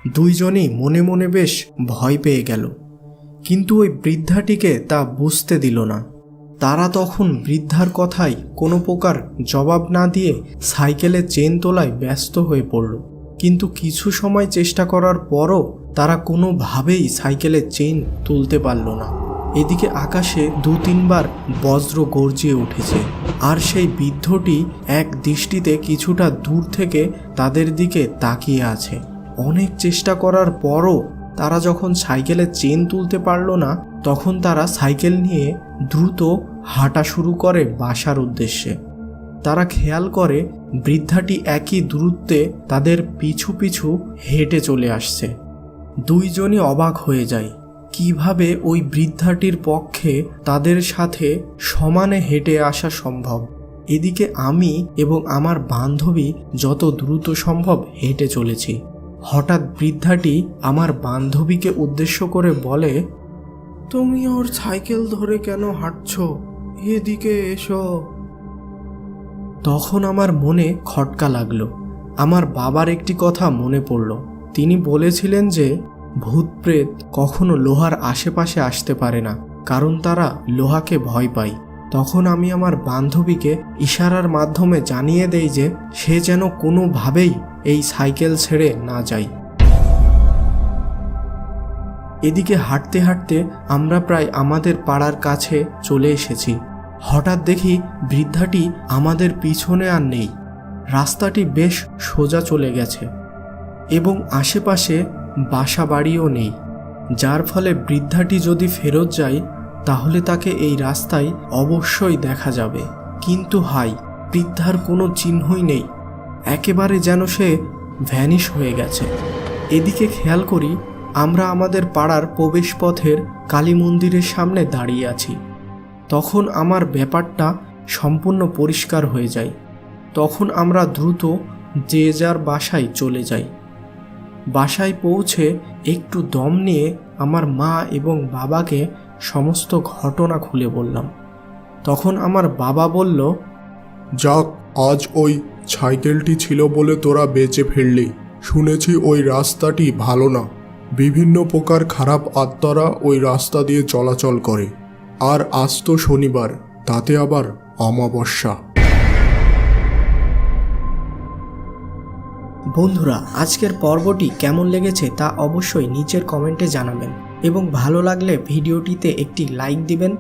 দুইজনই মনে মনে বেশ ভয় পেয়ে গেল, কিন্তু ওই বৃদ্ধাটিকে তা বুঝতে দিল না। তারা তখন বৃদ্ধার কথায় কোনো প্রকার জবাব না দিয়ে সাইকেলের চেন তোলায় ব্যস্ত হয়ে পড়ল। কিন্তু কিছু সময় চেষ্টা করার পরও তারা কোনোভাবেই সাইকেলের চেন তুলতে পারল না। এদিকে আকাশে 2-3 বার বজ্র গর্জিয়ে উঠেছে, আর সেই বৃদ্ধটি এক দৃষ্টিতে কিছুটা দূর থেকে তাদের দিকে তাকিয়ে আছে। অনেক চেষ্টা করার পরও তারা যখন সাইকেলের চেন তুলতে পারল না, তখন তারা সাইকেল নিয়ে দ্রুত হাঁটা শুরু করে বাসার উদ্দেশ্যে। তারা খেয়াল করে বৃদ্ধাটি একই দূরত্বে তাদের পিছু পিছু হেঁটে চলে আসছে। দুইজনই অবাক হয়ে যায়, কিভাবে ওই বৃদ্ধাটির পক্ষে তাদের সাথে সমানে হেঁটে আসা সম্ভব। এদিকে আমি এবং আমার বান্ধবী যত দ্রুত সম্ভব হেঁটে চলেছি। হঠাৎ বৃদ্ধাটি আমার বান্ধবীকে উদ্দেশ্য করে বলে, তুমি ওর সাইকেল ধরে কেন হাঁটছো? এদিকে এসো। তখন আমার মনে খটকা লাগলো। আমার বাবার একটি কথা মনে পড়ল। তিনি বলেছিলেন যে ভূত প্রেত কখনো লোহার আশেপাশে আসতে পারে না, কারণ তারা লোহাকে ভয় পায়। তখন আমি আমার বান্ধবীকে ইশারার মাধ্যমে জানিয়ে দেই যে সে যেন কোনোভাবেই এই সাইকেল ছেড়ে না যায়। এদিকে হাঁটতে হাঁটতে আমরা প্রায় আমাদের পাড়ার কাছে চলে এসেছি। হঠাৎ দেখি বৃদ্ধাটি আমাদের পিছনে আর নেই। রাস্তাটি বেশ সোজা চলে গেছে এবং আশেপাশে বাসা বাড়িও নেই, যার ফলে বৃদ্ধাটি যদি ফেরত যায় তাহলে তাকে এই রাস্তায় অবশ্যই দেখা যাবে। কিন্তু হাই, বৃদ্ধার কোনো চিহ্নই নেই, একেবারে যেন সে ভ্যানিশ হয়ে গেছে। এদিকে খেয়াল করি আমরা আমাদের পাড়ার প্রবেশপথের কালী মন্দিরের সামনে দাঁড়িয়ে আছি। তখন আমার ব্যাপারটা সম্পূর্ণ পরিষ্কার হয়ে যায়। তখন আমরা দ্রুত যে যার বাসায় চলে যাই। বাসায় পৌঁছে একটু দম নিয়ে আমার মা এবং বাবাকে সমস্ত ঘটনা খুলে বললাম। তখন আমার বাবা বলল, যাক, আজ ওই সাইকেলটি ছিল বলে তোরা বেঁচে ফিরলি। শুনেছি ওই রাস্তাটি ভালো না, বিভিন্ন প্রকার খারাপ আত্মারা ওই রাস্তা দিয়ে চলাচল করে। আর আজ তো শনিবার, তাতে আবার অমাবস্যা। বন্ধুরা, আজকের পর্বটি কেমন লেগেছে তা অবশ্যই নিচের কমেন্টে জানাবেন এবং ভালো লাগলে ভিডিওটিতে একটি লাইক দিবেন।